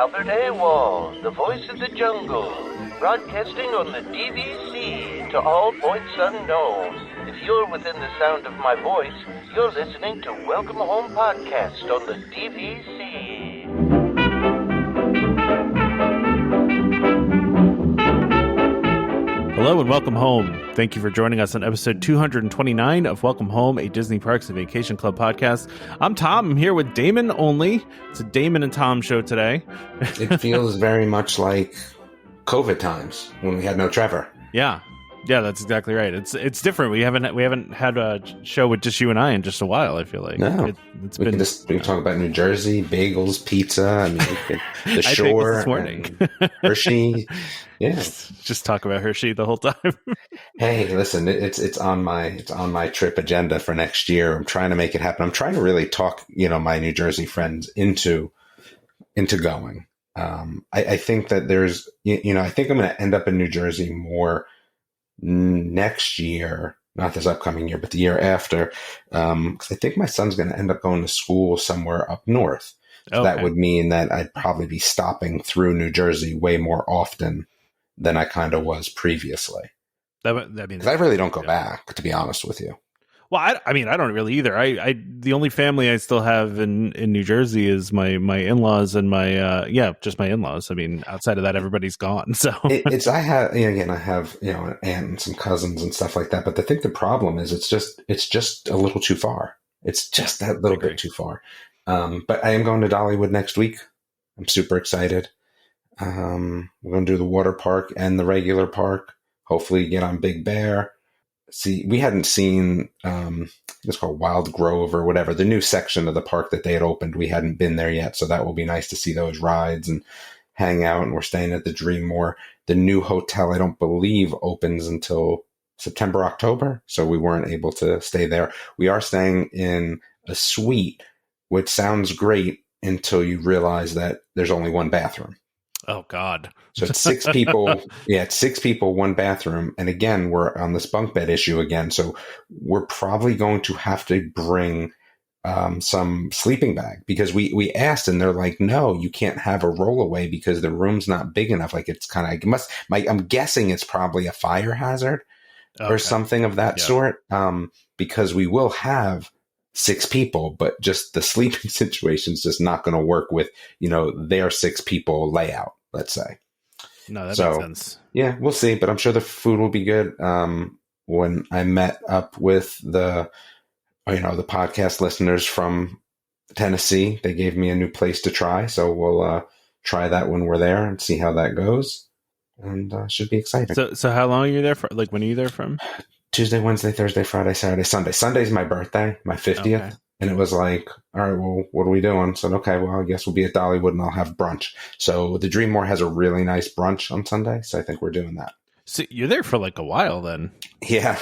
Albert Awol, the voice of the jungle, broadcasting on the DVC to all points unknown. If you're within the sound of my voice, you're listening to Welcome Home Podcast on the DVC. Hello and welcome home. Thank you for joining us on episode 229 of Welcome Home, a Disney Parks and Vacation Club podcast. I'm Tom. I'm here with Damon only. It's a Damon and Tom show today. It feels very much like COVID times when we had no Trevor. Yeah, that's exactly right. It's different. We haven't had a show with just you and I in just a while. I feel like no. We can talk about New Jersey, bagels, pizza. I mean, the shore, this morning. Hershey. Yeah, just talk about Hershey the whole time. Hey, listen, it's on my trip agenda for next year. I'm trying to make it happen. I'm trying to really talk, my New Jersey friends into going. I think that there's, I think I'm going to end up in New Jersey more next year, not this upcoming year, but the year after, because I think my son's going to end up going to school somewhere up north. So okay. That would mean that I'd probably be stopping through New Jersey way more often than I kind of was previously. Because I really don't go back, to be honest with you. Well, I mean, I don't really either. The only family I still have in New Jersey is my in-laws and just my in-laws. I mean, outside of that, everybody's gone. So I have an aunt and some cousins and stuff like that. But I think the problem is it's just a little too far. It's just that little bit too far. But I am going to Dollywood next week. I'm super excited. We're going to do the water park and the regular park. Hopefully get on Big Bear. See, we hadn't seen, it's called Wild Grove or whatever, the new section of the park that they had opened. We hadn't been there yet, so that will be nice to see those rides and hang out. And we're staying at the Dreammore. The new hotel, I don't believe, opens until September, October, so we weren't able to stay there. We are staying in a suite, which sounds great until you realize that there's only one bathroom. Oh, God. So it's 6 people. Yeah, it's 6 people, 1 bathroom. And again, we're on this bunk bed issue again. So we're probably going to have to bring some sleeping bag because we asked and they're like, no, you can't have a rollaway because the room's not big enough. Like it's kind of, I'm guessing it's probably a fire hazard or something of that sort. Because we will have 6 people, but just the sleeping situation is just not going to work with, their 6 people layout, let's say. No, that makes sense. Yeah, we'll see, but I'm sure the food will be good. When I met up with the podcast listeners from Tennessee, they gave me a new place to try. So we'll try that when we're there and see how that goes. And should be exciting. So how long are you there for? Like, when are you there from? Tuesday, Wednesday, Thursday, Friday, Saturday, Sunday. Sunday's my birthday, my 50th. Okay. And it was like, all right, well, what are we doing? I said, okay, well, I guess we'll be at Dollywood and I'll have brunch. So the Dreammore has a really nice brunch on Sunday. So I think we're doing that. So you're there for like a while then. Yeah.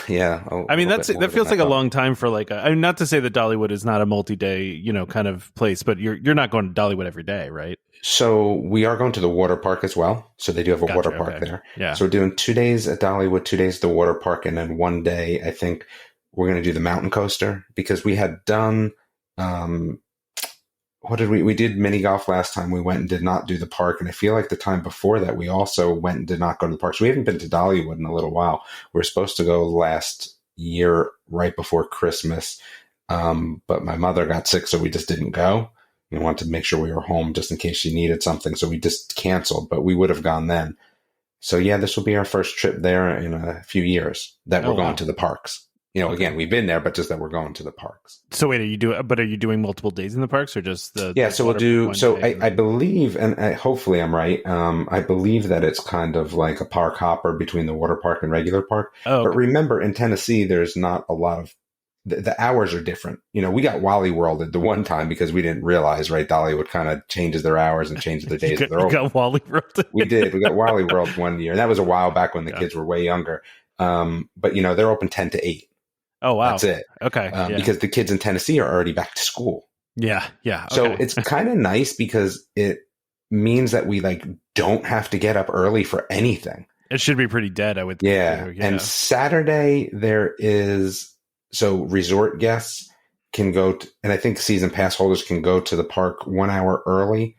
I mean, that feels like a long time for not to say that Dollywood is not a multi-day, kind of place, but you're not going to Dollywood every day, right? So we are going to the water park as well. So they do have a water park there. Yeah. So we're doing 2 days at Dollywood, 2 days at the water park. And then 1 day, I think we're going to do the mountain coaster because we had done, we did mini golf last time. We went and did not do the park. And I feel like the time before that, we also went and did not go to the park. So we haven't been to Dollywood in a little while. We were supposed to go last year right before Christmas. But my mother got sick, so we just didn't go. We wanted to make sure we were home just in case she needed something. So we just canceled, but we would have gone then. So yeah, this will be our first trip there in a few years that we're going to the parks. Again, we've been there, but just that we're going to the parks. So wait, are you doing multiple days in the parks or just the? Yeah, so we'll do. So I believe, and hopefully I'm right. I believe that it's kind of like a park hopper between the water park and regular park. Oh, okay. But remember, in Tennessee, there's not a lot of. The hours are different. We got Wally World at the one time because we didn't realize, right? Dollywood kind of changes their hours and changes their days. You got Wally World. We did. We got Wally World one year. And that was a while back when the kids were way younger. But, they're open 10 to 8. Oh, wow. That's it. Okay. Because the kids in Tennessee are already back to school. Yeah. Yeah. Okay. So it's kind of nice because it means that we don't have to get up early for anything. It should be pretty dead, I would think. Yeah. And Saturday there is... So resort guests can go and I think season pass holders can go to the park 1 hour early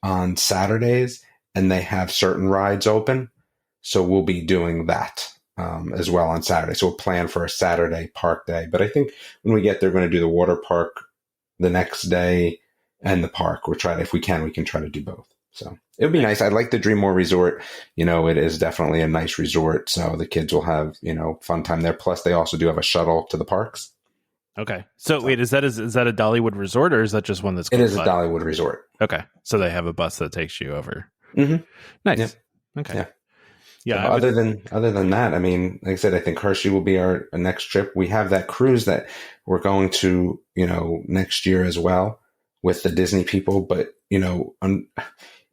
on Saturdays, and they have certain rides open. So we'll be doing that as well on Saturday. So we'll plan for a Saturday park day. But I think when we get there, we're going to do the water park the next day and the park. We'll try to, if we can try to do both. So it would be nice. I like the Dreammore Resort. It is definitely a nice resort. So the kids will have, fun time there. Plus, they also do have a shuttle to the parks. Okay. So wait, is that a Dollywood resort, or is that just one that's It is a Dollywood resort. Okay. So they have a bus that takes you over. Mm-hmm. Nice. Yeah. Okay. Yeah. Yeah. So other than that, I mean, like I said, I think Hershey will be our next trip. We have that cruise that we're going to, next year as well with the Disney people. But,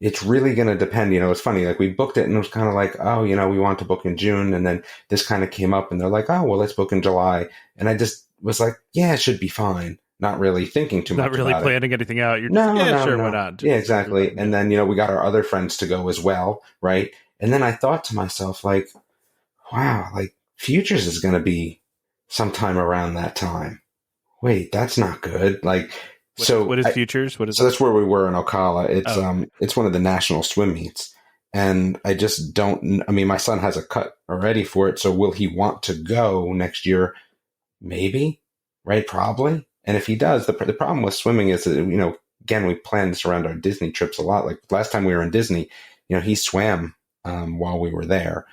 it's really going to depend. It's funny. Like we booked it and it was kind of like, oh, we want to book in June. And then this kind of came up and they're like, oh, well, let's book in July. And I just was like, yeah, it should be fine. Not really thinking too much. Not really planning anything out. You're just, sure, why not? Yeah, exactly. And then, we got our other friends to go as well. Right. And then I thought to myself, like, wow, like Futures is going to be sometime around that time. Wait, that's not good. Like, what is Futures? What is so? That's where we were in Ocala. It's one of the national swim meets, and I just don't. I mean, my son has a cut already for it. So will he want to go next year? Maybe, right? Probably. And if he does, the problem with swimming is that again, we plan this around our Disney trips a lot. Like last time we were in Disney, he swam while we were there.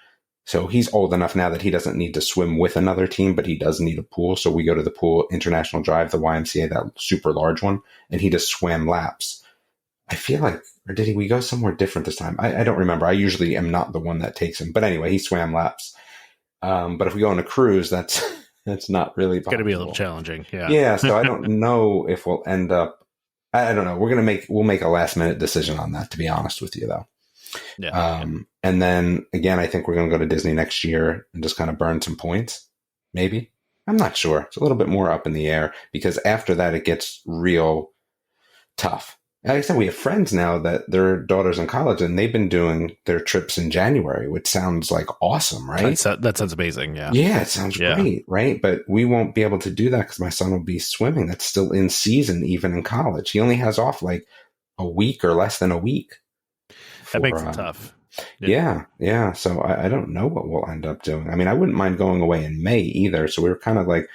So he's old enough now that he doesn't need to swim with another team, but he does need a pool. So we go to the pool, International Drive, the YMCA, that super large one, and he just swam laps. I feel like, or did we go somewhere different this time? I don't remember. I usually am not the one that takes him. But anyway, he swam laps. But if we go on a cruise, that's not really possible. It's going to be a little challenging. Yeah. Yeah. So I don't know if we'll end up, I don't know. We'll make a last minute decision on that, to be honest with you, though. Yeah. And then again, I think we're going to go to Disney next year and just kind of burn some points. Maybe. I'm not sure. It's a little bit more up in the air because after that, it gets real tough. Like I said, we have friends now that their daughter's in college and they've been doing their trips in January, which sounds like awesome, right? That sounds amazing. Yeah. Yeah, it sounds great, right? But we won't be able to do that because my son will be swimming. That's still in season, even in college. He only has off like a week or less than a week. That makes it tough. Yeah. So I don't know what we'll end up doing. I mean, I wouldn't mind going away in May either. So we were kind of like,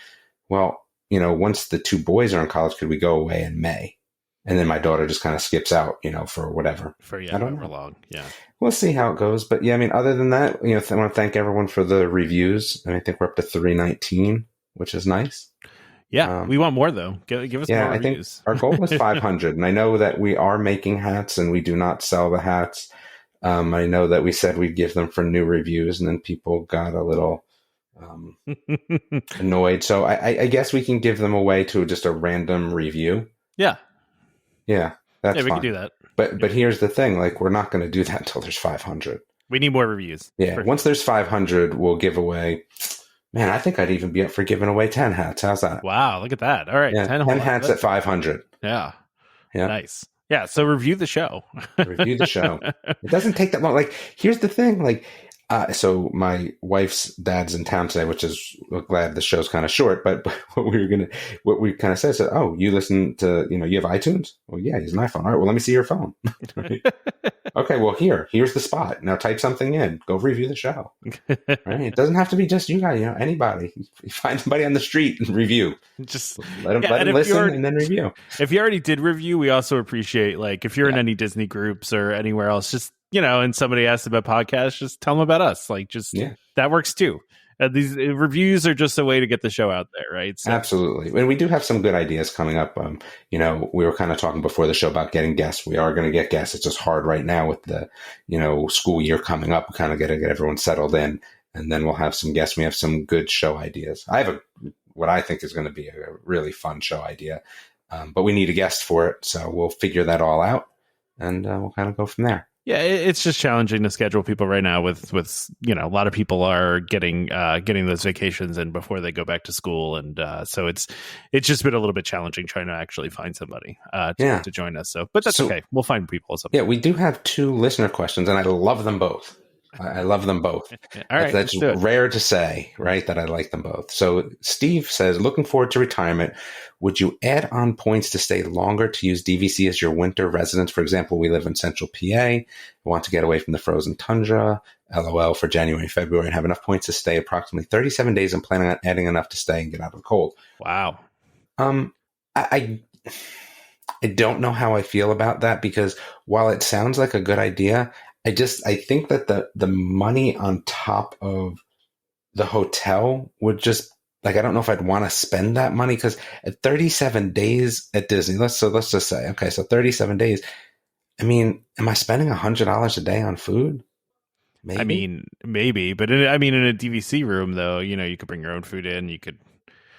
well, once the two boys are in college, could we go away in May? And then my daughter just kind of skips out, for whatever. I don't know. Long. Yeah. We'll see how it goes. But yeah, I mean, other than that, I want to thank everyone for the reviews. And I think we're up to 319, which is nice. Yeah, we want more though. Give us more reviews. Think our goal was 500, and I know that we are making hats, and we do not sell the hats. I know that we said we'd give them for new reviews, and then people got a little annoyed. So I guess we can give them away to just a random review. Yeah, that's we fine. can do that. But here's the thing: like, we're not going to do that until there's 500. We need more reviews. Yeah, once there's 500, we'll give away. Man, I think I'd even be up for giving away 10 hats. How's that? Wow, look at that. All right. Yeah, 10 hats at 500. Yeah. Nice. Yeah, so review the show. Review the show. It doesn't take that long. Like, here's the thing. Like, so my wife's dad's in town today, which is, we're glad the show's kind of short, but what we kind of said, oh, you listen to, you have iTunes? Well, yeah, he's an iPhone. All right, well, let me see your phone. Right? Okay, well, here's the spot. Now type something in. Go review the show. Right? It doesn't have to be just you guys, anybody. You find somebody on the street and review. Just let them listen and then review. If you already did review, we also appreciate, like, if you're in any Disney groups or anywhere else, just, and somebody asks about podcasts, just tell them about us. Like, that works too. These reviews are just a way to get the show out there, right? So. Absolutely. And we do have some good ideas coming up. We were kind of talking before the show about getting guests. We are going to get guests. It's just hard right now with the, school year coming up. We kind of got to get everyone settled in, and then we'll have some guests. We have some good show ideas. I have what I think is going to be a really fun show idea, but we need a guest for it. So we'll figure that all out, and we'll kind of go from there. Yeah, it's just challenging to schedule people right now with a lot of people are getting those vacations in before they go back to school, and so it's just been a little bit challenging trying to actually find somebody to join us. So, but that's okay. We'll find people. Yeah, we do have 2 listener questions, and I love them both. I love them both. All right, that's rare to say, right? That I like them both. So Steve says, looking forward to retirement. Would you add on points to stay longer to use DVC as your winter residence? For example, we live in central PA, want to get away from the frozen tundra, LOL for January and February, and have enough points to stay approximately 37 days and planning on adding enough to stay and get out of the cold. Wow. I don't know how I feel about that, because while it sounds like a good idea, I think that the money on top of the hotel would just, like, I don't know if I'd want to spend that money, because at 37 days at Disney, let's just say, okay, so 37 days. I mean, am I spending $100 a day on food? Maybe. I mean, maybe, but in a DVC room, though, you could bring your own food in. You could.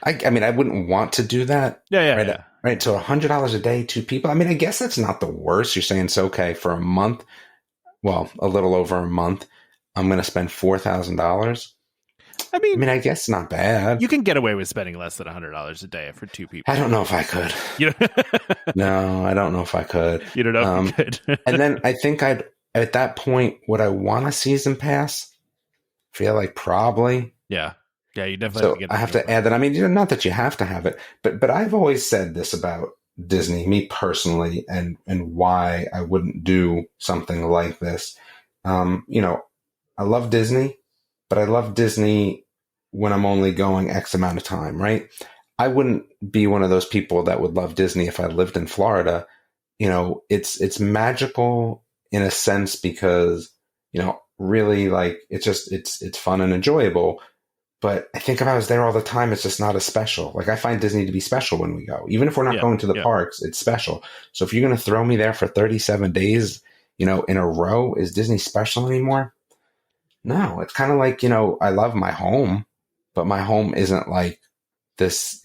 I mean, I wouldn't want to do that. Yeah. Right. So $100 a day, 2 people. I mean, I guess that's not the worst. You're saying, so, okay, for a month, well, a little over a month, I'm going to spend $4,000. I mean, I guess not bad. You can get away with spending less than $100 a day for 2 people. I don't know if I could. No, I don't know if I could. You don't know if you could. And then I think at that point, would I want a season pass? Feel like probably. Yeah. Yeah, you definitely have to get I have to add that. I mean, not that you have to have it, but I've always said this about Disney, me personally, and why I wouldn't do something like this. I love Disney, but I love Disney when I'm only going X amount of time, right? I wouldn't be one of those people that would love Disney if I lived in Florida. It's magical in a sense because, really, like, it's fun and enjoyable. But I think if I was there all the time, it's just not as special. Like, I find Disney to be special when we go. Even if we're not going to the parks, it's special. So if you're going to throw me there for 37 days, in a row, is Disney special anymore? No, it's kind of like, I love my home, but my home isn't like this,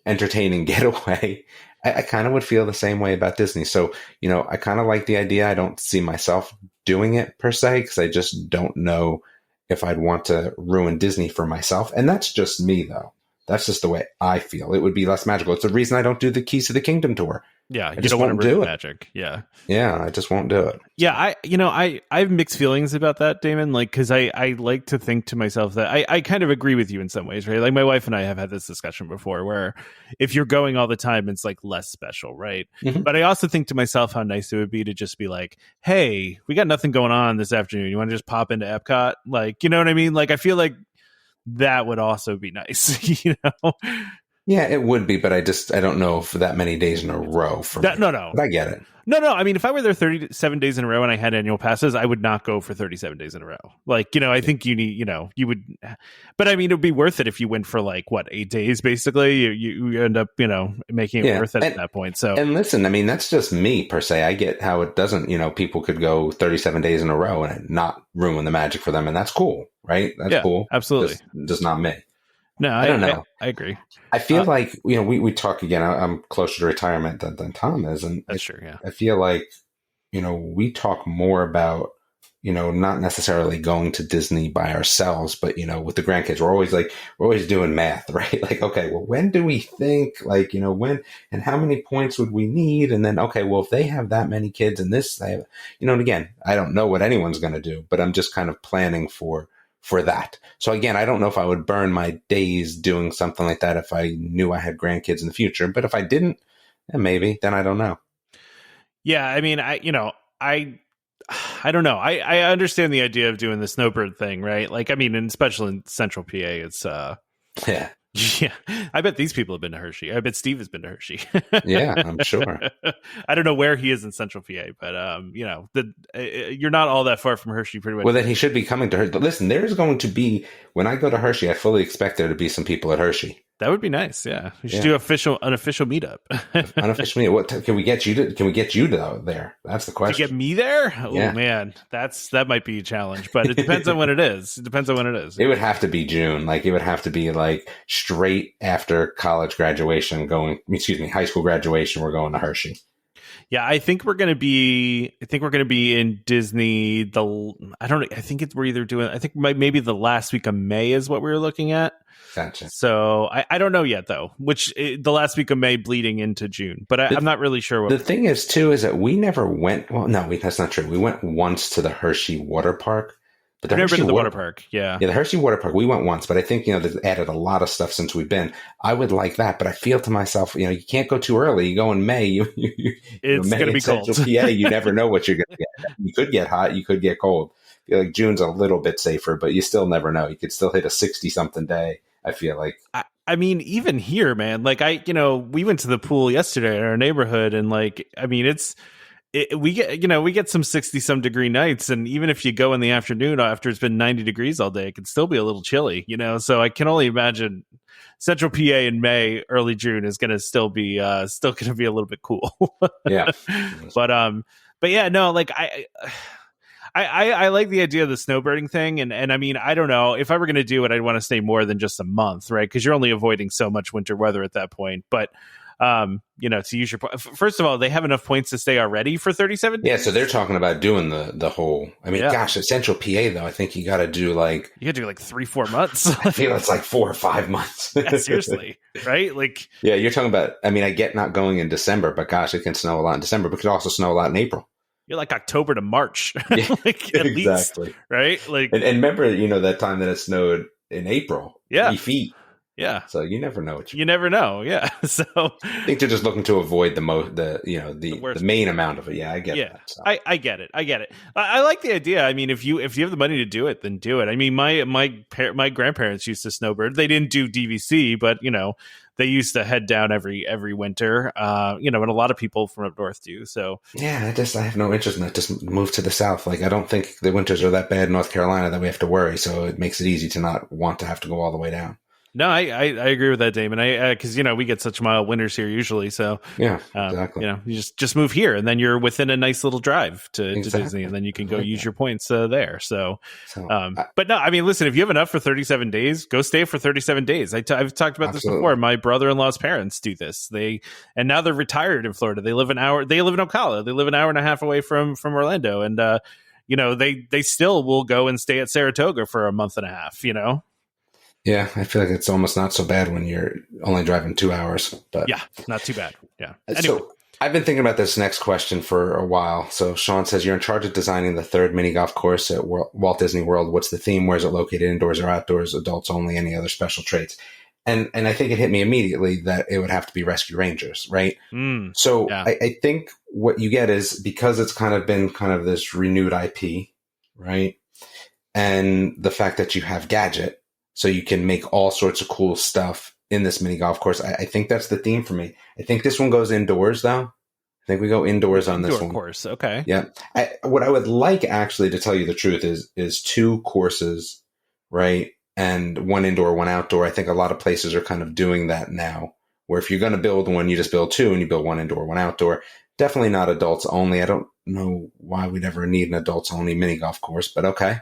entertaining getaway. I kind of would feel the same way about Disney. So, I kind of like the idea. I don't see myself doing it per se, because I just don't know if I'd want to ruin Disney for myself. And that's just me, though. That's just the way I feel. It would be less magical. It's the reason I don't do the Keys to the Kingdom tour. Yeah, you don't want to ruin magic. Yeah. Yeah, I just won't do it. Yeah, I have mixed feelings about that, Damon, like, because I like to think to myself that I kind of agree with you in some ways, right? Like, my wife and I have had this discussion before where if you're going all the time, it's like less special, right? Mm-hmm. But I also think to myself how nice it would be to just be like, hey, we got nothing going on this afternoon. You want to just pop into Epcot? Like, you know what I mean? Like, I feel like that would also be nice, Yeah, it would be, but I don't know for that many days in a row for me. No. But I get it. No. I mean, if I were there 37 days in a row and I had annual passes, I would not go for 37 days in a row. Like, I think you need, you would, but I mean, it would be worth it if you went for 8 days, basically. You end up, making it worth it at that point. So, and listen, I mean, that's just me per se. I get how it doesn't, people could go 37 days in a row and not ruin the magic for them. And that's cool, right? That's cool. Absolutely. Just not me. No, I don't know. I agree. I feel like, we talk again, I'm closer to retirement than Tom is. And that's true. Yeah. I feel like, we talk more about, not necessarily going to Disney by ourselves, but, with the grandkids, we're always doing math, right? Like, okay, well, when do we think, when and how many points would we need? And then, okay, well, if they have that many kids and this, they have, and again, I don't know what anyone's going to do, but I'm just kind of planning for that. So again, I don't know if I would burn my days doing something like that if I knew I had grandkids in the future. But if I didn't, then maybe, then I don't know. Yeah, I mean, I don't know. I understand the idea of doing the snowbird thing, right? Like, I mean, and especially in Central PA, it's yeah. Yeah, I bet these people have been to Hershey. I bet Steve has been to Hershey. Yeah, I'm sure. I don't know where he is in Central PA, but you're not all that far from Hershey, pretty much. Well, then he should be coming to Hershey. But listen, there's going to be, when I go to Hershey, I fully expect there to be some people at Hershey. That would be nice. Yeah, we should do an official meetup. Unofficial meetup. What can we get you to? Can we get you to there? That's the question. To get me there? Oh man, that might be a challenge. But it depends on when it is. It would have to be June. Like, it would have to be like straight after college graduation. High school graduation. We're going to Hershey. Yeah, I think we're going to be in Disney. We're either doing. I think maybe the last week of May is what we were looking at. Gotcha. So I don't know yet, though, the last week of May bleeding into June, but I'm not really sure. The thing is, too, is that we never went. Well, no, that's not true. We went once to the Hershey water park, But I've never been to the water park. Yeah. Yeah, the Hershey water park, we went once, but I think, they've added a lot of stuff since we've been. I would like that, but I feel to myself, you can't go too early. You go in May, It's going to be cold. Central PA, you never know what you're going to get. You could get hot, you could get cold. I feel like June's a little bit safer, but you still never know. You could still hit a 60-something day, I feel like. I mean, even here, man, like we went to the pool yesterday in our neighborhood, and we get some 60-some degree nights, and even if you go in the afternoon after it's been 90 degrees all day, it can still be a little chilly, So I can only imagine Central PA in May, early June is going to still be a little bit cool. Yeah, but yeah, no, like I like the idea of the snowbirding thing, and I mean, I don't know if I were going to do it, I'd want to stay more than just a month, right? Because you're only avoiding so much winter weather at that point, but. To use your first of all, they have enough points to stay already for 37 days. Yeah, so they're talking about doing the whole. I mean, gosh, at Central PA though, I think you got to do like 3-4 months. I feel it's like 4 or 5 months. Yeah, seriously, right? Like, yeah, you're talking about. I mean, I get not going in December, but gosh, it can snow a lot in December, but it can also snow a lot in April. You're like October to March, Yeah, like, at exactly. least, right? Like, and remember, that time that it snowed in April, 3 feet. Yeah. So you never know. You never know. Yeah. So I think they're just looking to avoid the main amount of it. Yeah, I get that. So. I get it. I like the idea. I mean, if you have the money to do it, then do it. I mean, my grandparents used to snowbird. They didn't do DVC, but they used to head down every winter. And a lot of people from up north do. So yeah, I have no interest in that. Just move to the south. Like, I don't think the winters are that bad in North Carolina that we have to worry. So it makes it easy to not want to have to go all the way down. No, I agree with that, Damon. Because we get such mild winters here usually, so yeah, exactly. You just move here, and then you're within a nice little drive to Disney, and then you can go use your points there. But no, I mean, listen, if you have enough for 37 days, go stay for 37 days. I've talked about this before. My brother-in-law's parents do this. And now they're retired in Florida. They live in Ocala. They live an hour and a half away from Orlando, and they still will go and stay at Saratoga for a month and a half. Yeah, I feel like it's almost not so bad when you're only driving 2 hours. But yeah, not too bad. Yeah. Anyway. So I've been thinking about this next question for a while. So Sean says, you're in charge of designing the third mini golf course at Walt Disney World. What's the theme? Where is it located? Indoors or outdoors? Adults only? Any other special traits? And I think it hit me immediately that it would have to be Rescue Rangers, right? So yeah. I think what you get is, because it's kind of been this renewed IP, right? And the fact that you have Gadget, so you can make all sorts of cool stuff in this mini golf course. I think that's the theme for me. I think this one goes indoors, though. I think we go indoors on this one. Course, okay. Yeah. What I would like, actually, to tell you the truth, is 2 courses, right? And 1 indoor, 1 outdoor. I think a lot of places are kind of doing that now, where if you're going to build one, you just build 2, and you build 1 indoor, 1 outdoor. Definitely not adults only. I don't know why we'd ever need an adults only mini golf course, but okay.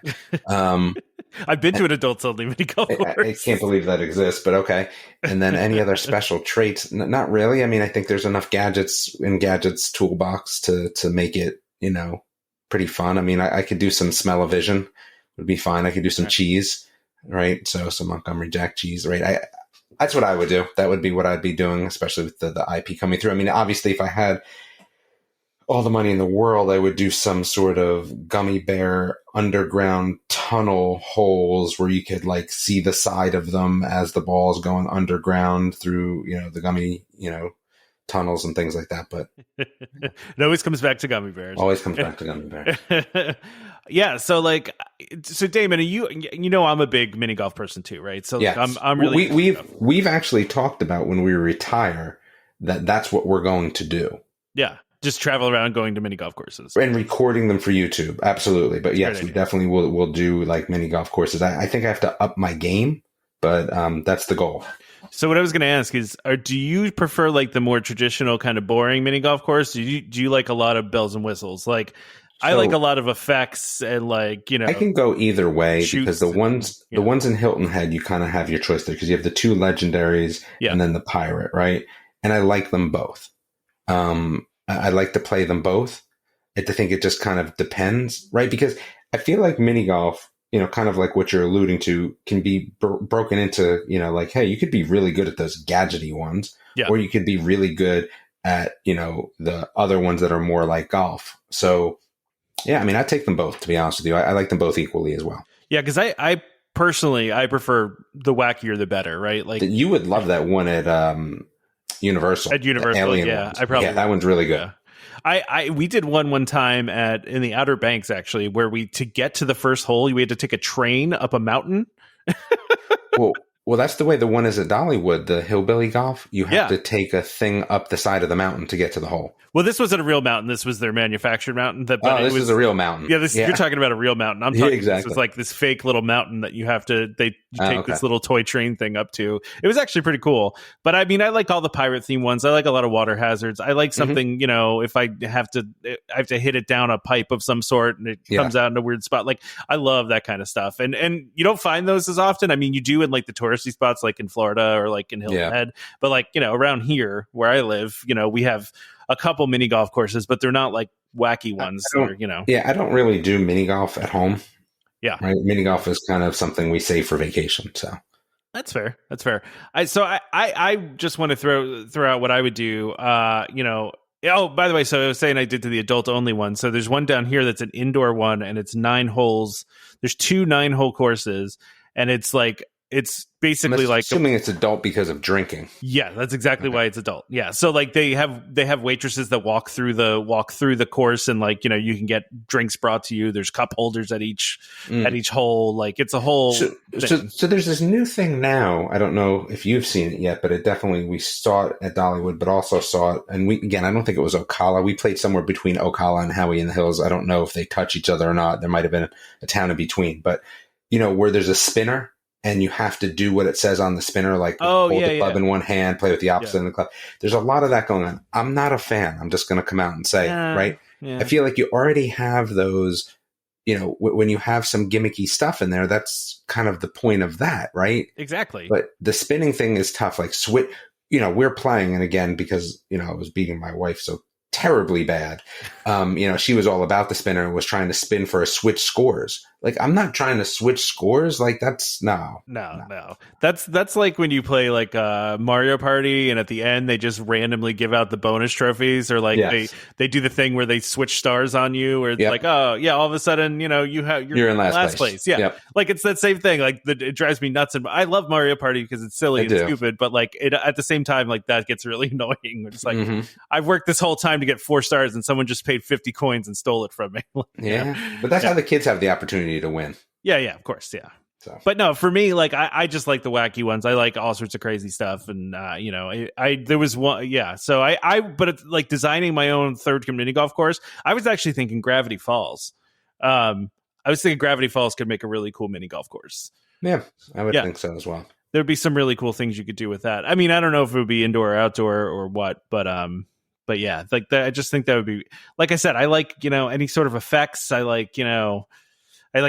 I've been to an adults only mini golf course. I can't believe that exists, but okay. And then any other special traits? Not really. I mean, I think there's enough gadgets in Gadget's toolbox to make it, pretty fun. I mean, I could do some smell-o-vision, would be fine. I could do some cheese, right? So some Montgomery Jack cheese, right? That's what I would do. That would be what I'd be doing, especially with the IP coming through. I mean, obviously, if I had all the money in the world, I would do some sort of gummy bear underground tunnel holes where you could see the side of them as the ball's going underground through, the gummy, tunnels and things like that. But it always comes back to gummy bears. Always comes back to gummy bears. Yeah. So Damon, I'm a big mini golf person too, right? So yes. I'm really, we've actually talked about when we retire that's what we're going to do. Yeah. Just travel around going to mini golf courses and recording them for YouTube. Absolutely. But yes, we definitely will do mini golf courses. I think I have to up my game, but that's the goal. So what I was going to ask is, do you prefer the more traditional kind of boring mini golf course? Do you like a lot of bells and whistles? I like a lot of effects and I can go either way, because the ones in Hilton Head, you kind of have your choice there because you have the 2 legendaries and then the pirate, right? And I like them both. I like to play them both. I think it just kind of depends, right? Because I feel like mini golf, kind of like what you're alluding to, can be broken into, hey, you could be really good at those gadgety ones, or you could be really good at, the other ones that are more like golf. So Yeah, I mean, I take them both, to be honest with you. I like them both equally as well. Yeah, because I personally, I prefer the wackier the better, right? Like you would love that one at Universal. At Universal, yeah. I probably that one's really good. Yeah. We did one time in the Outer Banks, actually, where to get to the first hole, we had to take a train up a mountain. Well, that's the way the one is at Dollywood, the hillbilly golf. You have to take a thing up the side of the mountain to get to the hole. Well, this wasn't a real mountain. This was their manufactured mountain. This was a real mountain. Yeah, you're talking about a real mountain. I'm talking exactly. This was like this fake little mountain that you have to take this little toy train thing up to. It was actually pretty cool. But I mean, I like all the pirate theme ones. I like a lot of water hazards. I like something, if I have to hit it down a pipe of some sort and it comes out in a weird spot. Like I love that kind of stuff. And you don't find those as often. I mean, you do in like the touristy spots, like in Florida or like in Hilton Head. But like, around here where I live, we have a couple mini golf courses, but they're not like wacky ones. Yeah, I don't really do mini golf at home. Yeah. Right? Mini golf is kind of something we save for vacation. So that's fair. I just want to throw out what I would do. Oh, by the way, so I was saying I did to the adult only one. So there's one down here that's an indoor one and it's 9 holes. There's 2 9-hole courses and it's basically like assuming it's adult because of drinking. Yeah, that's exactly why it's adult. Yeah, so like they have waitresses that walk through the course and like you can get drinks brought to you. There's cup holders at each hole. Like it's a whole thing. So there's this new thing now. I don't know if you've seen it yet, but we saw it at Dollywood, but also saw it. And I don't think it was Ocala. We played somewhere between Ocala and Howie in the Hills. I don't know if they touch each other or not. There might have been a town in between, but where there's a spinner. And you have to do what it says on the spinner, like hold the club in one hand, play with the opposite in the club. There's a lot of that going on. I'm not a fan. I'm just going to come out and say, right? Yeah. I feel like you already have those, when you have some gimmicky stuff in there, that's kind of the point of that, right? Exactly. But the spinning thing is tough. Like we're playing, and again, because, I was beating my wife so terribly bad. She was all about the spinner and was trying to spin for a switch scores. Like, I'm not trying to switch scores. Like, that's no. That's like when you play like Mario Party and at the end they just randomly give out the bonus trophies, or like they do the thing where they switch stars on you, or it's like, oh yeah, all of a sudden you're in last place. Yeah, like it's that same thing. Like it drives me nuts, and I love Mario Party because it's silly and stupid, but like at the same time, like that gets really annoying. It's like I've worked this whole time to get 4 stars, and someone just paid 50 coins and stole it from me. But that's how the kids have the opportunity to win. Yeah, of course, yeah. So. But no, for me, like I just like the wacky ones. I like all sorts of crazy stuff, and there was one, So but it's like designing my own third mini golf course. I was actually thinking Gravity Falls. I was thinking Gravity Falls could make a really cool mini golf course. Yeah, I would think so as well. There'd be some really cool things you could do with that. I mean, I don't know if it would be indoor or outdoor or what, but yeah, like that. I just think that would be, like I said, I like any sort of effects. I like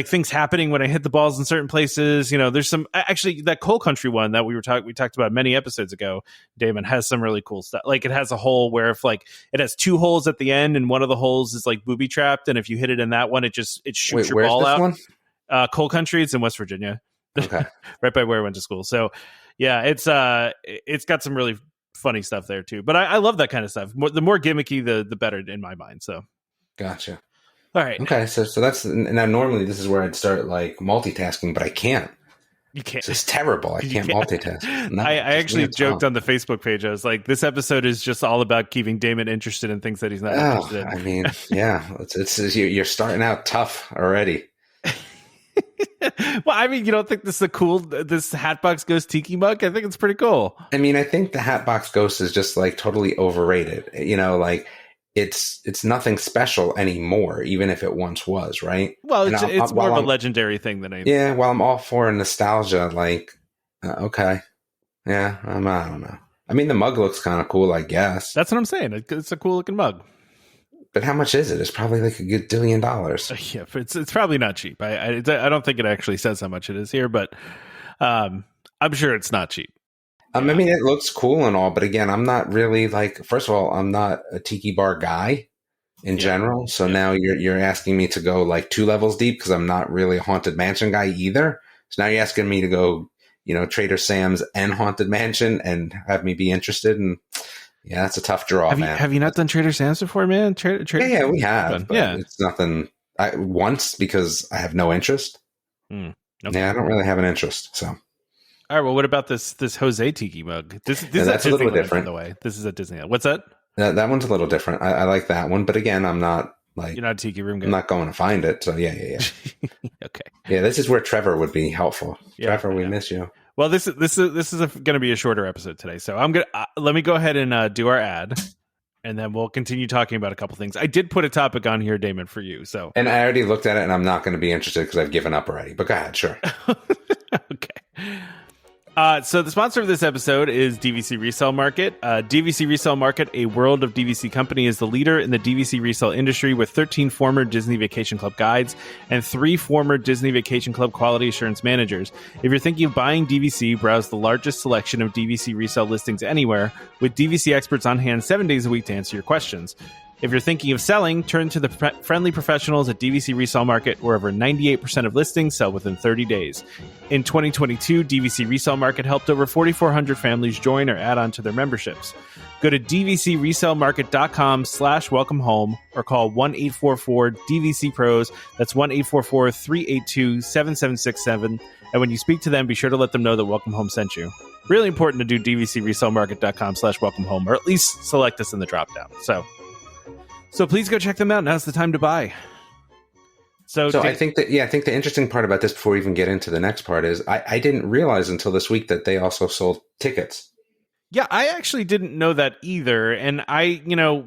things happening when I hit the balls in certain places. There's some actually that Coal Country one that we talked about many episodes ago. Damon has some really cool stuff. Like it has a hole where if like it has 2 holes at the end, and one of the holes is like booby trapped, and if you hit it in that one, it shoots your ball out. One? Coal Country, it's in West Virginia, okay, right by where I went to school. So yeah, it's got some really funny stuff there too. But I love that kind of stuff. The more gimmicky, the better in my mind. So gotcha. All right. Okay, so that's now normally this is where I'd start like multitasking, but I can't. You can't. It's terrible. I can't multitask. No, I actually joked on the Facebook page. I was like, this episode is just all about keeping Damon interested in things that he's not interested in. I mean, yeah, it's you're starting out tough already. Well, I mean, you don't think this is this Hatbox Ghost Tiki Mug? I think it's pretty cool. I mean, I think the Hatbox Ghost is just like totally overrated. Like it's nothing special anymore, even if it once was, right? Well, it's more of a legendary thing than anything. Yeah, while I'm all for nostalgia, like, okay. Yeah, I don't know. I mean, the mug looks kind of cool, I guess. That's what I'm saying. It's a cool looking mug. But how much is it? It's probably like $1 billion. Yeah, it's probably not cheap. I don't think it actually says how much it is here, but I'm sure it's not cheap. I mean, it looks cool and all, but again, I'm not really like. First of all, I'm not a tiki bar guy in general. So now you're asking me to go like 2 levels deep because I'm not really a Haunted Mansion guy either. So now you're asking me to go, Trader Sam's and Haunted Mansion and have me be interested in. Yeah, that's a tough draw, man. Have you not done Trader Sam's before, man? Yeah, we have. But it's nothing once because I have no interest. Okay. Yeah, I don't really have an interest. So, all right. Well, what about this Jose Tiki mug? This is that's a little different. By the way, this is at Disneyland. What's that? That one's a little different. I like that one, but again, I'm not like you're not a tiki room guy. I'm not going to find it. So yeah. Okay. Yeah, this is where Trevor would be helpful. Yeah, Trevor, we miss you. Well, this is going to be a shorter episode today, so I'm gonna let me go ahead and do our ad, and then we'll continue talking about a couple things. I did put a topic on here, Damon, for you. So, and I already looked at it, and I'm not going to be interested because I've given up already. But go ahead, sure. Okay. So the sponsor of this episode is DVC Resale Market. DVC Resale Market, a World of DVC company, is the leader in the DVC resale industry with 13 former Disney Vacation Club guides and 3 former Disney Vacation Club quality assurance managers. If you're thinking of buying DVC, browse the largest selection of DVC resale listings anywhere with DVC experts on hand 7 days a week to answer your questions. If you're thinking of selling, turn to the friendly professionals at DVC Resale Market, where over 98% of listings sell within 30 days. In 2022, DVC Resale Market helped over 4,400 families join or add on to their memberships. Go to dvcresalemarket.com/welcome home or call 1-844-DVC-PROS. That's 1-844-382-7767. And when you speak to them, be sure to let them know that Welcome Home sent you. Really important to do dvcresalemarket.com/welcome home, or at least select us in the dropdown. So please go check them out. Now's the time to buy. So I think the interesting part about this, before we even get into the next part, is I didn't realize until this week that they also sold tickets. Yeah, I actually didn't know that either. And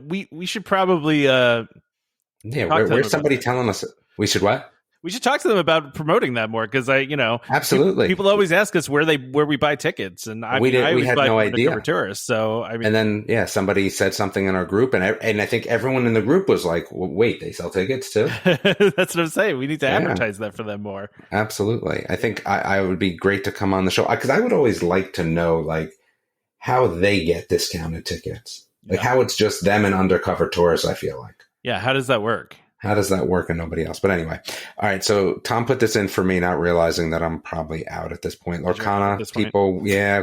we should probably where's somebody telling us we should what? We should talk to them about promoting that more, because absolutely people always ask us where we buy tickets, and we had no idea. Tourists, so and then somebody said something in our group, and I think everyone in the group was like, well, "Wait, they sell tickets too?" That's what I'm saying. We need to advertise that for them more. Absolutely, I think I would be great to come on the show, because I would always like to know like how they get discounted tickets, like how it's just them and undercover tourists. I feel like, how does that work? How does that work and nobody else? But anyway, all right. So Tom put this in for me, not realizing that I'm probably out at this point. Lorcana people,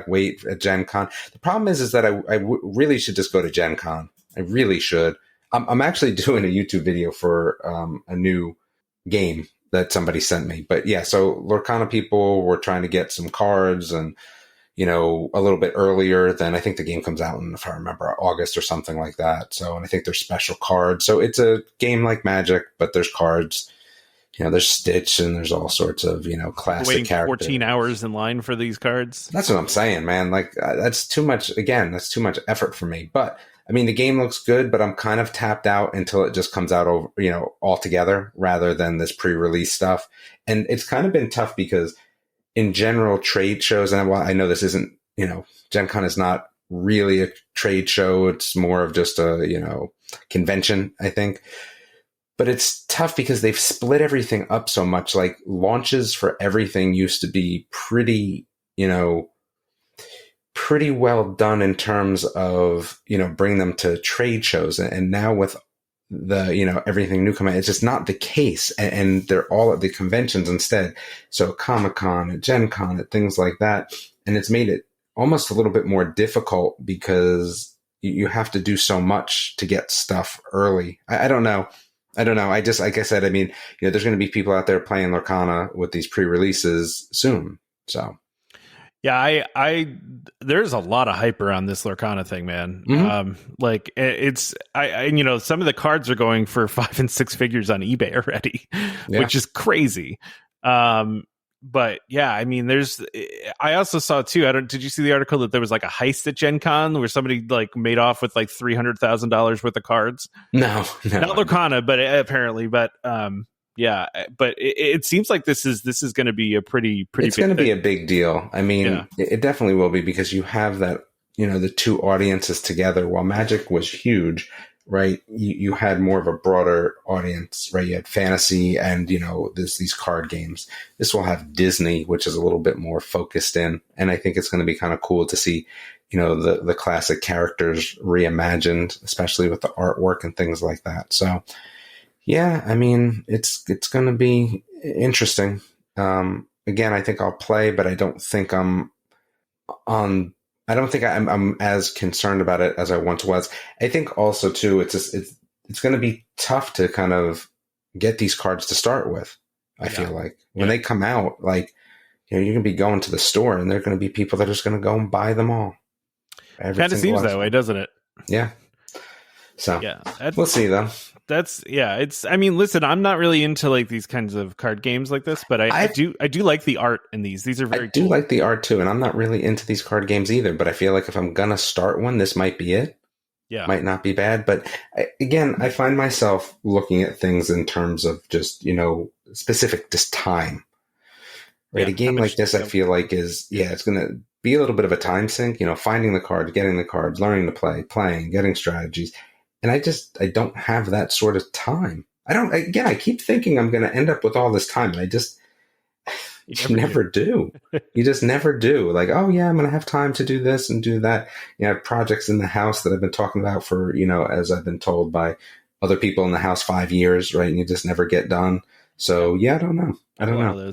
wait at Gen Con. The problem is that I really should just go to Gen Con. I really should. I'm actually doing a YouTube video for a new game that somebody sent me. But yeah, so Lorcana people were trying to get some cards and, a little bit earlier than I think the game comes out in, if I remember, August or something like that. So, and I think there's special cards. So it's a game like Magic, but there's cards. There's Stitch and there's all sorts of, classic waiting characters. 14 hours in line for these cards. That's what I'm saying, man. Like, that's too much. Again, that's too much effort for me. But I mean, the game looks good, but I'm kind of tapped out until it just comes out over, all together rather than this pre-release stuff. And it's kind of been tough because in general, trade shows, and I know this isn't, Gen Con is not really a trade show. It's more of just a, convention, I think. But it's tough because they've split everything up so much. Like launches for everything used to be pretty well done in terms of, bring them to trade shows. And now with the, everything new coming, it's just not the case. And they're all at the conventions instead. So Comic-Con and Gen Con and things like that. And it's made it almost a little bit more difficult because you have to do so much to get stuff early. I don't know. I just, like I said, I mean, there's going to be people out there playing Lorcana with these pre-releases soon. So. Yeah, there's a lot of hype around this Lorcana thing, man. Mm-hmm. Some of the cards are going for 5 and 6 figures on eBay already, which is crazy. But yeah, I mean, I also saw too, did you see the article that there was like a heist at Gen Con where somebody like made off with like $300,000 worth of cards? No. Not Lorcana, but apparently, yeah, but it seems like this is going to be a pretty. It's going to be a big deal. I mean, it definitely will be because you have that, the two audiences together. While Magic was huge, right? You had more of a broader audience, right? You had fantasy and these card games. This will have Disney, which is a little bit more focused in, and I think it's going to be kind of cool to see, the classic characters reimagined, especially with the artwork and things like that. So. Yeah, I mean, it's going to be interesting. Again, I think I'll play, but I don't think I'm as concerned about it as I once was. I think also too, it's going to be tough to kind of get these cards to start with. I feel like when they come out, like, you're going to be going to the store and there are going to be people that are just going to go and buy them all. Kind of seems that way, doesn't it? Yeah. So we'll see though. I mean, listen, I'm not really into like these kinds of card games like this, but I do like the art in these. These are very cool. I do like the art too. And I'm not really into these card games either, but I feel like if I'm going to start one, this might be it. Yeah. Might not be bad. But I find myself looking at things in terms of just, specific just time. Right. A game like this, I feel like it's going to be a little bit of a time sink, finding the cards, getting the cards, learning to play, playing, getting strategies. And I don't have that sort of time. I keep thinking I'm going to end up with all this time. And I just never do. You just never do. Like, oh yeah, I'm going to have time to do this and do that. I have projects in the house that I've been talking about for, as I've been told by other people in the house, 5 years, right? And you just never get done. So yeah, I don't know. I don't know.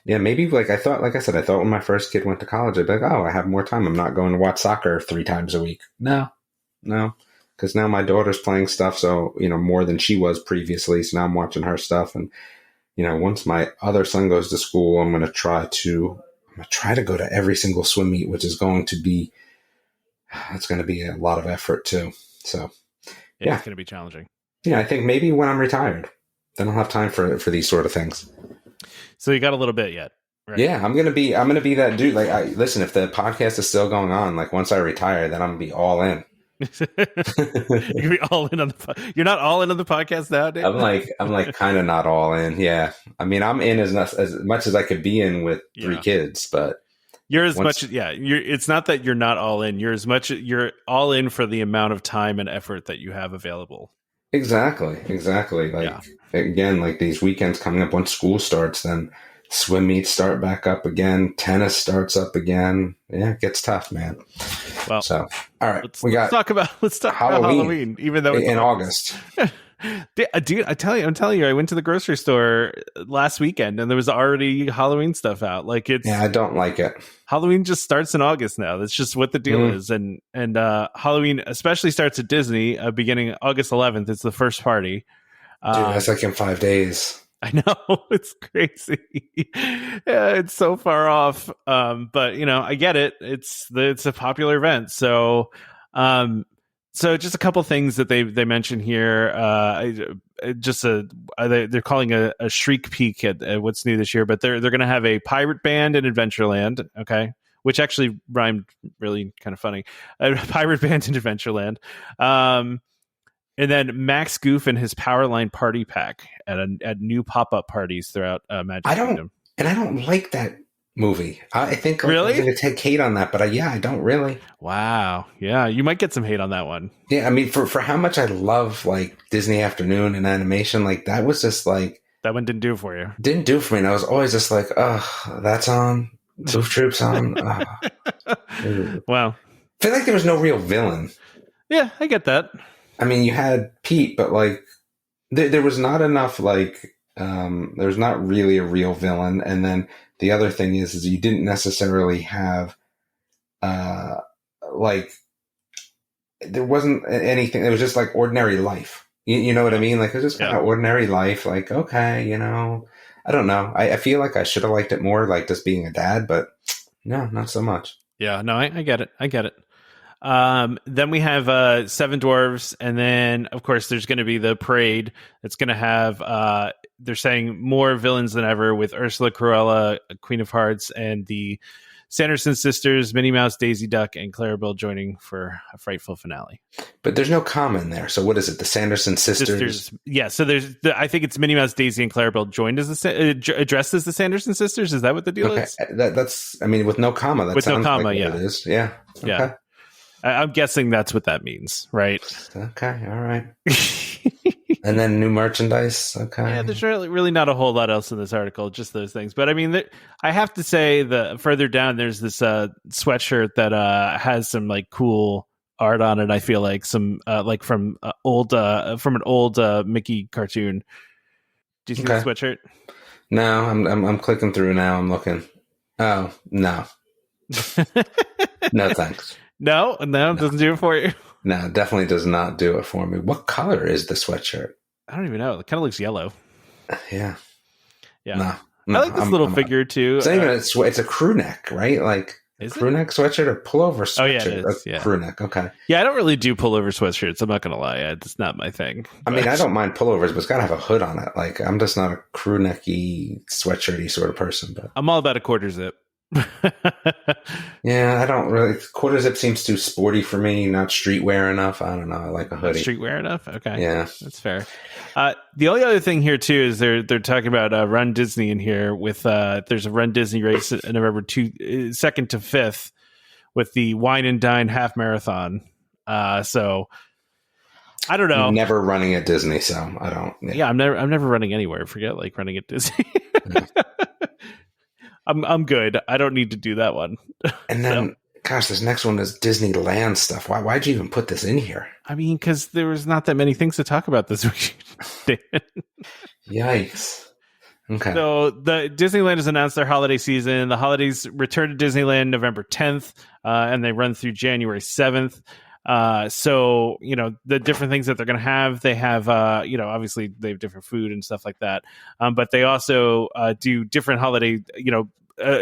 Yeah, maybe like I thought when my first kid went to college, I'd be like, oh, I have more time. I'm not going to watch soccer 3 times a week. No. Because now my daughter's playing stuff, so, more than she was previously. So now I'm watching her stuff. And, once my other son goes to school, I'm going to try to go to every single swim meet, which is going to be a lot of effort too. So yeah, it's going to be challenging. Yeah. I think maybe when I'm retired, then I'll have time for these sort of things. So you got a little bit yet, right? Yeah, I'm gonna be that dude. Like, listen, if the podcast is still going on, like once I retire, then I'm gonna be all in. You're be all in on you're not all in on the podcast now, Dave? I'm like kind of not all in. Yeah, I mean, I'm in as much as I could be in with 3 kids, but you're as much. Yeah, it's not that you're not all in. You're all in for the amount of time and effort that you have available. Exactly. Like again, like these weekends coming up once school starts, then swim meets start back up again. Tennis starts up again. Yeah, it gets tough, man. Well, so all right, let's talk about Halloween, even though it's in August. Dude, I'm telling you, I went to the grocery store last weekend and there was already Halloween stuff out. Like I don't like it. Halloween just starts in August now. That's just what the deal is. And Halloween especially starts at Disney beginning August 11th. It's the first party. Dude, that's like in 5 days. I know, it's crazy. Yeah, it's so far off. But I get it. It's a popular event. So just a couple things that they mention here. They're calling a shriek peek at what's new this year, but they're going to have a pirate band in Adventureland. Okay. Which actually rhymed really kind of funny. A pirate band in Adventureland. And then Max Goof and his Powerline Party Pack at new pop-up parties throughout Magic Kingdom. And I don't like that movie. I think really? I'm going to take hate on that, but I don't really. Wow. Yeah, you might get some hate on that one. Yeah, I mean, for how much I love like Disney Afternoon and animation, like that was just like... That one didn't do it for you. Didn't do it for me. And I was always just like, oh, that's on. Goof Troop's on. Wow. I feel like there was no real villain. Yeah, I get that. I mean, you had Pete, but like there was not enough like there's not really a real villain. And then the other thing is you didn't necessarily have like there wasn't anything. It was just like ordinary life. You know what I mean? Like it was just kind of ordinary life. Like, okay, I don't know. I feel like I should have liked it more, like just being a dad, but no, not so much. Yeah, no, I get it. Then we have 7 Dwarves, and then of course there's going to be the parade that's going to have they're saying more villains than ever with Ursula, Cruella, Queen of Hearts, and the Sanderson sisters, Minnie Mouse, Daisy Duck, and Clarabelle joining for a frightful finale. But there's no comma in there. So what is it? The Sanderson sisters? Yeah. So I think it's Minnie Mouse, Daisy, and Clarabelle joined as addressed as the Sanderson sisters. Is that what the deal is? That's. I mean, with no comma. That with sounds no comma. Like it is. Yeah. Okay. Yeah. I'm guessing that's what that means, right? Okay. All right. And then new merchandise. Okay. Yeah, there's really not a whole lot else in this article, just those things. But I mean, I have to say further down, there's this sweatshirt that has some like cool art on it. I feel like some like from an old Mickey cartoon. Do you see the sweatshirt? No, I'm clicking through now. I'm looking. Oh no, no thanks. No, it doesn't do it for you. No, definitely does not do it for me. What color is the sweatshirt? I don't even know. It kind of looks yellow. Yeah. Yeah. No, I like this little figure too. It's not even it's a crew neck, right? Like a crew neck sweatshirt or pullover sweatshirt. Oh yeah, it is. Yeah. Crew neck. Okay. Yeah, I don't really do pullover sweatshirts. I'm not gonna lie, it's not my thing. I mean, I don't mind pullovers, but it's got to have a hood on it. Like, I'm just not a crew necky, sweatshirty sort of person. But I'm all about a quarter zip. Yeah, I don't really. Quarter zip seems too sporty for me. Not streetwear enough. I don't know. I like a hoodie. Streetwear enough? Okay. Yeah, that's fair. The only other thing here too is they're talking about Run Disney in here with there's a Run Disney race in November 2nd to 5th with the Wine and Dine half marathon. So I don't know. I'm never running at Disney, so I don't. Yeah, I'm never running anywhere. Forget like running at Disney. I'm good. I don't need to do that one. And then, gosh, this next one is Disneyland stuff. Why'd you even put this in here? I mean, because there was not that many things to talk about this week. Yikes. Okay. So the Disneyland has announced their holiday season. The holidays return to Disneyland November 10th, and they run through January 7th. So, the different things that they're going to have, they have, obviously they have different food and stuff like that. But they also do different holiday,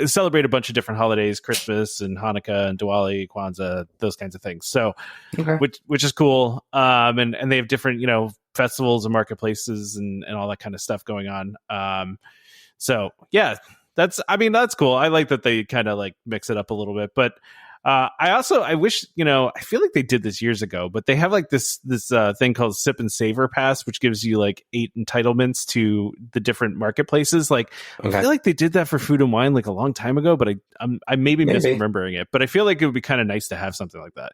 celebrate a bunch of different holidays, Christmas and Hanukkah and Diwali, Kwanzaa, those kinds of things. So, which is cool. And they have different, festivals and marketplaces and all that kind of stuff going on. So yeah, that's cool. I like that they kind of like mix it up a little bit, but I wish, I feel like they did this years ago, but they have like this thing called Sip and Savor Pass, which gives you like 8 entitlements to the different marketplaces. Like, I feel like they did that for Food and Wine like a long time ago, but I maybe misremembering it. But I feel like it would be kind of nice to have something like that,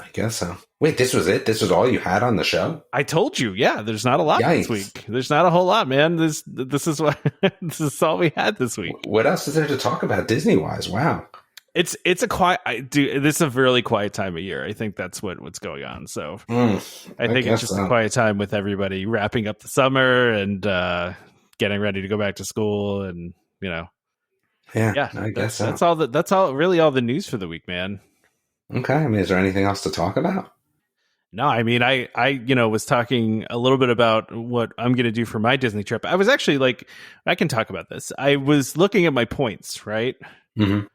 I guess so. Wait, this was it? This was all you had on the show? I told you, yeah. There's not a lot this week. There's not a whole lot, man. This is what this is all we had this week. What else is there to talk about Disney wise? Wow. It's a quiet. This is a really quiet time of year. I think that's what's going on. So I think it's just a quiet time with everybody wrapping up the summer and getting ready to go back to school, and Yeah, I guess so. That's all. Really, all the news for the week, man. Okay. I mean, is there anything else to talk about? No, I mean, I was talking a little bit about what I'm going to do for my Disney trip. I was actually like, I can talk about this. I was looking at my points, right? Mm-hmm.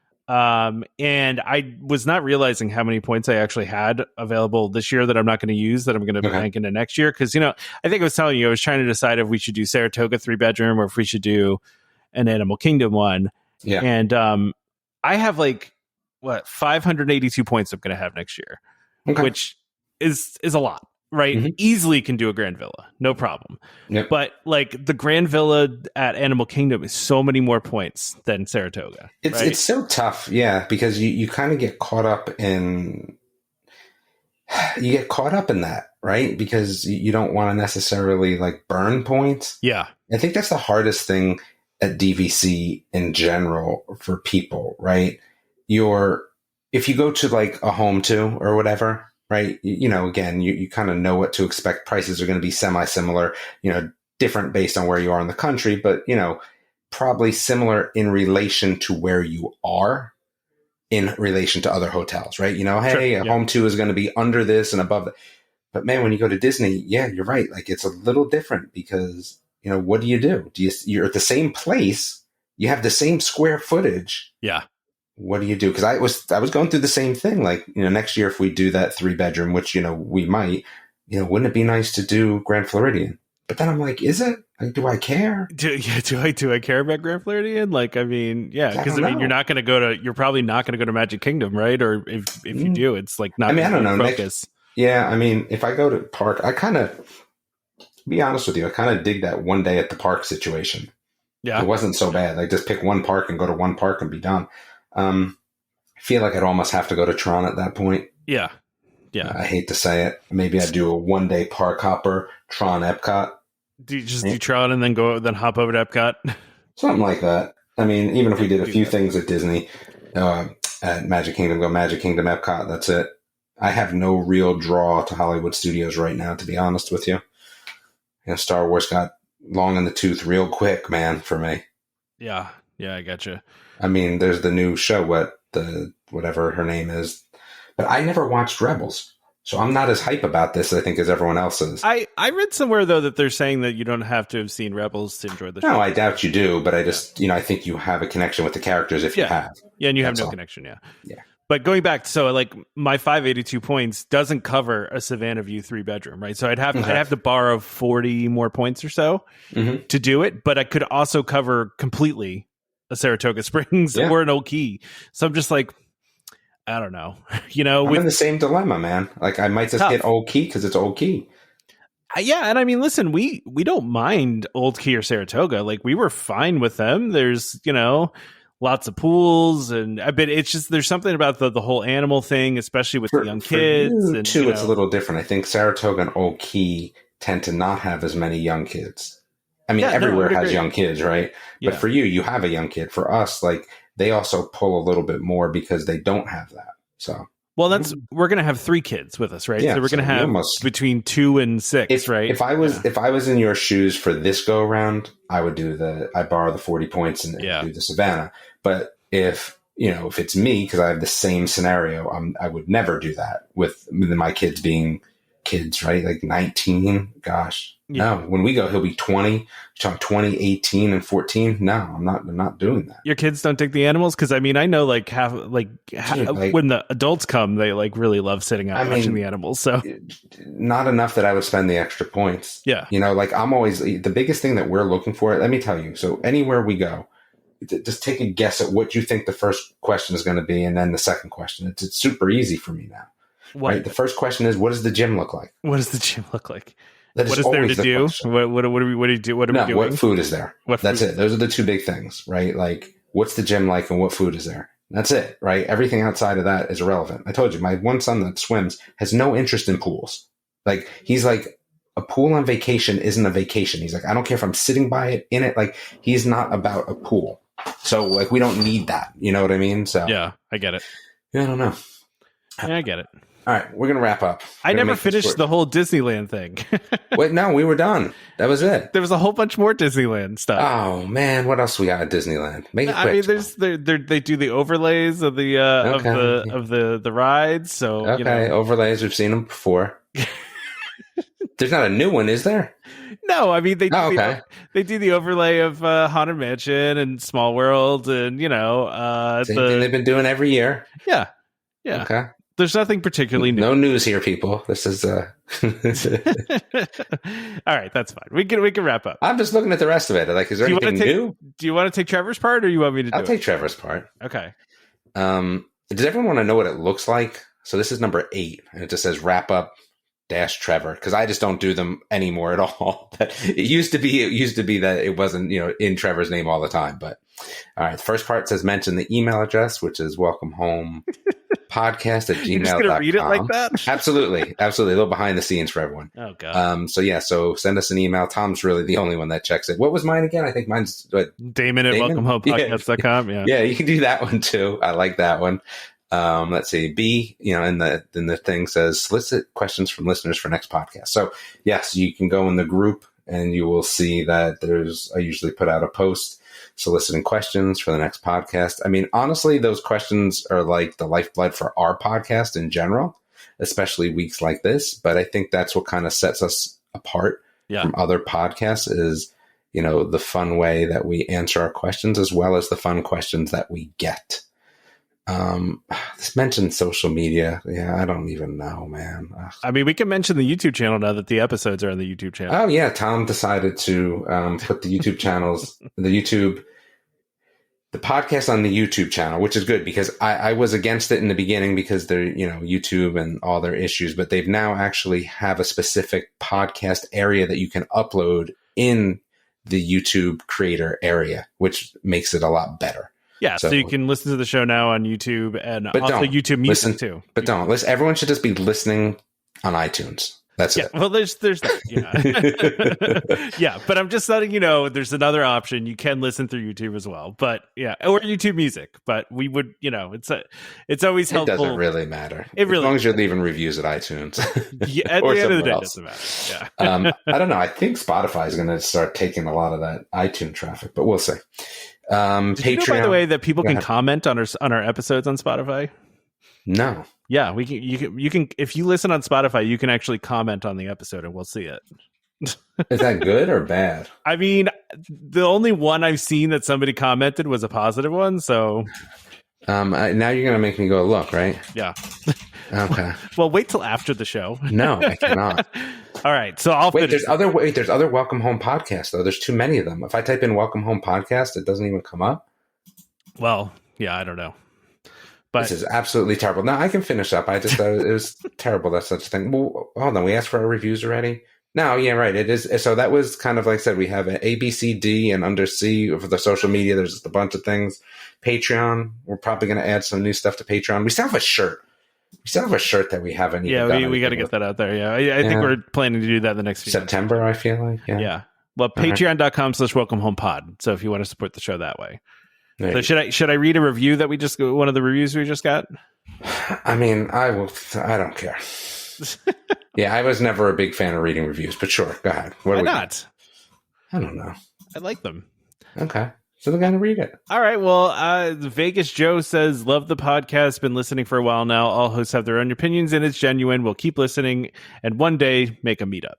And I was not realizing how many points I actually had available this year that I'm not going to use, that I'm going to bank into next year. Cause I think I was telling you, I was trying to decide if we should do Saratoga 3-bedroom or if we should do an Animal Kingdom one. Yeah. And, I have like 582 points I'm going to have next year, which is a lot, right? Mm-hmm. Easily can do a Grand Villa, no problem. Yep. But like the Grand Villa at Animal Kingdom is so many more points than Saratoga. It's so tough, yeah, because you kind of get caught up in that, right? Because you don't want to necessarily like burn points. Yeah, I think that's the hardest thing at DVC in general for people, right? If you go to like a Home 2 or whatever, right? Again, you kind of know what to expect. Prices are going to be semi-similar, different based on where you are in the country, but, probably similar in relation to where you are in relation to other hotels, right? Home 2 is going to be under this and above that. But man, when you go to Disney, yeah, you're right. Like it's a little different because, what do? You're at the same place. You have the same square footage. Yeah. What do you do? Because I was going through the same thing. Like, next year, if we do that 3-bedroom, which, we might, wouldn't it be nice to do Grand Floridian? But then I'm like, is it? Like, do I care? Do I care about Grand Floridian? Like, I mean, yeah, because you're probably not going to go to Magic Kingdom, right? Or if you do, it's like not. I mean, I don't know. Focus. I mean, if I go to park, I kind of, be honest with you, I kind of dig that one day at the park situation. Yeah, it wasn't so bad. Like, just pick one park and go to one park and be done. I feel like I'd almost have to go to Tron at that point. Yeah. I hate to say it. Maybe I'd do a one-day park hopper, Tron Epcot. Do you just do Tron and then hop over to Epcot? Something like that. I mean, even if we did a few things at Disney, at Magic Kingdom, go Magic Kingdom, Epcot, that's it. I have no real draw to Hollywood Studios right now, to be honest with you. Star Wars got long in the tooth real quick, man, for me. Yeah, I gotcha. I mean, there's the new show, whatever her name is, but I never watched Rebels. So I'm not as hype about this, I think, as everyone else is. I read somewhere, though, that they're saying that you don't have to have seen Rebels to enjoy the show. No, I doubt you do, but I just, I think you have a connection with the characters if you have. Yeah, and you have no connection, Yeah. But going back, so like my 582 points doesn't cover a Savannah View 3-bedroom, right? So I'd have to borrow 40 more points or so to do it, but I could also cover completely a Saratoga Springs or an Old Key. So I'm just like, I don't know. I'm in the same dilemma, man. Like I might just hit Old Key because it's Old Key. Yeah, and I mean, listen, we don't mind Old Key or Saratoga. Like we were fine with them. There's lots of pools, and I bet it's just there's something about the whole animal thing, especially with the young kids. And too, it's a little different. I think Saratoga and Old Key tend to not have as many young kids. I mean, everywhere has young kids, right? Yeah. But for you have a young kid. For us, like they also pull a little bit more because they don't have that. So. Well, we're going to have 3 kids with us, right? Yeah, so we're going to have between 2 and 6, right? If I was in your shoes for this go around, I would borrow the 40 points and do the Savannah. But if it's me, because I have the same scenario, I would never do that with my kids being kids, right? Like 19, gosh. Yeah. No, when we go, he'll be 20, 18 and 14. No, I'm not doing that. Your kids don't take the animals? Because I mean, I know when the adults come, they like really love sitting out watching the animals. So not enough that I would spend the extra points. Yeah. Like I'm always, the biggest thing that we're looking for, let me tell you. So anywhere we go, just take a guess at what you think the first question is going to be. And then the second question, it's super easy for me now. What? Right? The first question is, what does the gym look like? What does the gym look like? What is there to do? What do we do? What are we doing? What food is there? That's it. Those are the 2 big things, right? Like, what's the gym like and what food is there? That's it, right? Everything outside of that is irrelevant. I told you, my one son that swims has no interest in pools. Like, he's like, a pool on vacation isn't a vacation. He's like, I don't care if I'm sitting by it, in it. Like, he's not about a pool. So, like, we don't need that. You know what I mean? So yeah, I get it. Yeah, I don't know. Yeah, I get it. All right, we're going to wrap up. I never finished the whole Disneyland thing. Wait, no, we were done. That was it. There was a whole bunch more Disneyland stuff. Oh, man. What else we got at Disneyland? Make it quick. They do the overlays of the of the rides. So overlays. We've seen them before. There's not a new one, is there? No, I mean they do the overlay of Haunted Mansion and Small World, and same thing they've been doing every year. Yeah. Okay. There's nothing particularly new. No news here, people. This is all right. That's fine. We can wrap up. I'm just looking at the rest of it. Like, is there anything new? Do you want to take Trevor's part, or you want me to? I'll take Trevor's part. Okay. Does everyone want to know what it looks like? So this is number 8, and it just says wrap up -Trevor, because I just don't do them anymore at all. It used to be that it wasn't in Trevor's name all the time. But all right, the first part says mention the email address, which is welcomehomepodcast@gmail.com. You're just gonna read it like that? Absolutely, a little behind the scenes for everyone. Oh god. So send us an email. Tom's really the only one that checks it. What was mine again? I think mine's Damon at welcomehomepodcast.com. Yeah, you can do that one too. I like that one. Let's see. B, in the thing says solicit questions from listeners for next podcast. So yes, you can go in the group and you will see that I usually put out a post soliciting questions for the next podcast. I mean, honestly, those questions are like the lifeblood for our podcast in general, especially weeks like this. But I think that's what kind of sets us apart from other podcasts is, the fun way that we answer our questions as well as the fun questions that we get. This mentioned social media. Yeah, I don't even know, man. Ugh. I mean, we can mention the YouTube channel now that the episodes are on the YouTube channel. Oh yeah, Tom decided to put the YouTube channels, the podcast on the YouTube channel, which is good because I was against it in the beginning because they're YouTube and all their issues, but they've now actually have a specific podcast area that you can upload in the YouTube creator area, which makes it a lot better. Yeah, so you can listen to the show now on YouTube and also YouTube Music too. But don't listen. Everyone should just be listening on iTunes. That's it. Well, there's that. Yeah. Yeah, but I'm just letting you know there's another option. You can listen through YouTube as well. But yeah, or YouTube Music. But we would, it's always helpful. It doesn't really matter. As long as you're leaving reviews at iTunes. Yeah, at the end of the day, it doesn't matter. Yeah. I don't know. I think Spotify is going to start taking a lot of that iTunes traffic, but we'll see. Did Patreon. You know, by the way, that people can comment on our episodes on Spotify? No. Yeah, we can. You can. If you listen on Spotify, you can actually comment on the episode, and we'll see it. Is that good or bad? I mean, the only one I've seen that somebody commented was a positive one. So now you're gonna make me go look, right? Yeah. Okay. Well, wait till after the show. No, I cannot. All right, so I'll wait. There's other Welcome Home podcasts though. There's too many of them. If I type in Welcome Home podcast, it doesn't even come up. Well, yeah, I don't know. But this is absolutely terrible. No, I can finish up. I just thought it was terrible. That's such a thing. Well, hold on. We asked for our reviews already. No, yeah, right. It is. So that was kind of like I said, we have an A, B, C, D, and under C for the social media. There's just a bunch of things. Patreon. We're probably going to add some new stuff to Patreon. We still have a shirt. that we haven't. Yeah, we got to get that out there. Yeah, I think we're planning to do that the next few September. Months. I feel like. Yeah. Well, patreon.com/welcomehomepod. So if you want to support the show that way. So should I read a review that one of the reviews we just got? I mean, I don't care. Yeah, I was never a big fan of reading reviews, but sure, go ahead. Why not? I don't know. I like them. Okay. So they're going to read it. All right. Well, Vegas Joe says, love the podcast. Been listening for a while now. All hosts have their own opinions and it's genuine. We'll keep listening and one day make a meetup.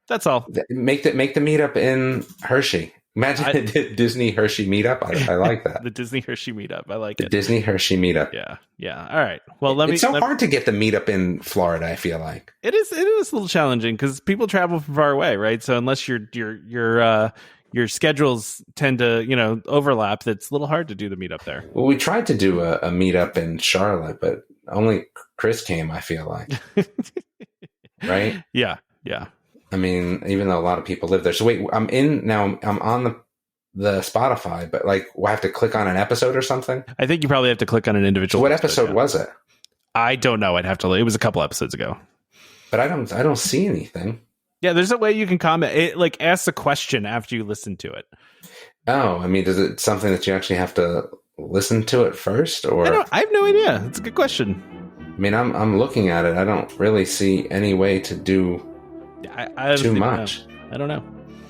That's all. Make the meetup in Hershey. Imagine a Disney Hershey meetup. I like that. The Disney Hershey meetup. I like it. The Disney Hershey meetup. Yeah. All right. Well, it's so hard to get the meetup in Florida, I feel like. It is a little challenging because people travel from far away, right? So unless your schedules tend to, overlap, it's a little hard to do the meetup there. Well, we tried to do a meetup in Charlotte, but only Chris came, I feel like. Right? Yeah. I mean, even though a lot of people live there. So wait, I'm on the Spotify, but like, will I have to click on an episode or something? I think you probably have to click on an individual. So what episode was it? I don't know. I'd have to. It was a couple episodes ago. But I don't see anything. Yeah, there's a way you can comment. It like asks a question after you listen to it. Oh, I mean, is it something that you actually have to listen to it first, or I have no idea. It's a good question. I mean, I'm looking at it. I don't really see any way to do too much. I don't know.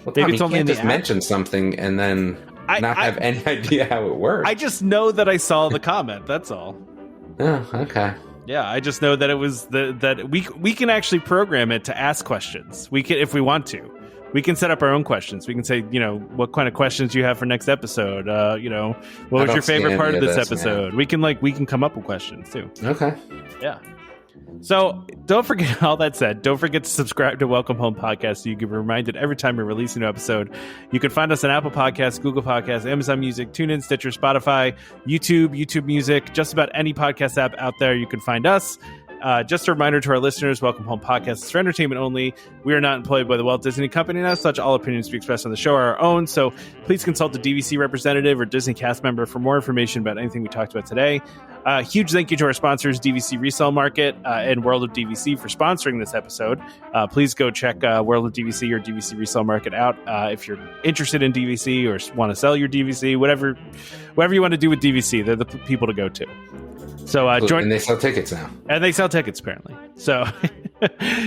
Well, Tom, you can't just mention something and then not have any idea how it works. I just know that I saw the comment. That's all. Oh, okay. Yeah, I just know that it was that we can actually program it to ask questions. We can, if we want to. We can set up our own questions. We can say, what kind of questions you have for next episode. What was your favorite part of this episode? Man. We can come up with questions too. Okay. Yeah. So don't forget, all that said, don't forget to subscribe to Welcome Home Podcast so you can be reminded every time we release a new episode. You can find us on Apple Podcasts, Google Podcasts, Amazon Music, TuneIn, Stitcher, Spotify, YouTube Music, just about any podcast app out there. You can find us. Just a reminder to our listeners, Welcome Home Podcast is for entertainment only. We are not employed by the Walt Disney Company, and as such, all opinions we express on the show are our own. So please consult a DVC representative or Disney cast member for more information about anything we talked about today. Huge thank you to our sponsors, DVC Resale Market and World of DVC, for sponsoring this episode. Please go check World of DVC or DVC Resale Market out if you're interested in DVC or want to sell your DVC, whatever you want to do with DVC. They're the people to go to. So and they sell tickets now. And they sell tickets, apparently. So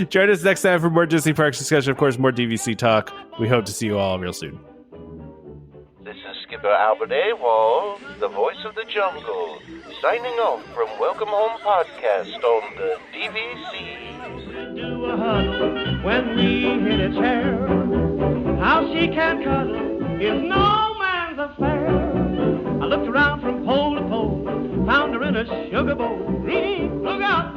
join us next time for more Disney Parks discussion. Of course, more DVC talk. We hope to see you all real soon. This is Skipper Albert Awol, the voice of the jungle, signing off from Welcome Home Podcast on the DVC. Do a huddle when we hit its hair. How she can cuddle is no man's affair. I looked around from pole to pole, found her in a sugar bowl. Look out!